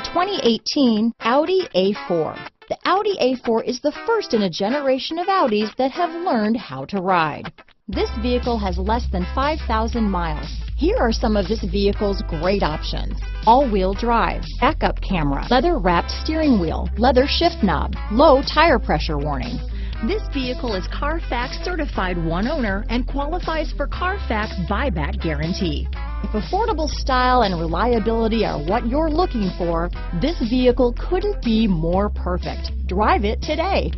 2018 Audi A4. The Audi A4 is the first in a generation of Audis that have learned how to ride. This vehicle has less than 5,000 miles. Here are some of this vehicle's great options: all-wheel drive, backup camera, leather-wrapped steering wheel, leather shift knob, low tire pressure warning. This vehicle is Carfax certified one owner and qualifies for Carfax buyback guarantee. If affordable style and reliability are what you're looking for, this vehicle couldn't be more perfect. Drive it today.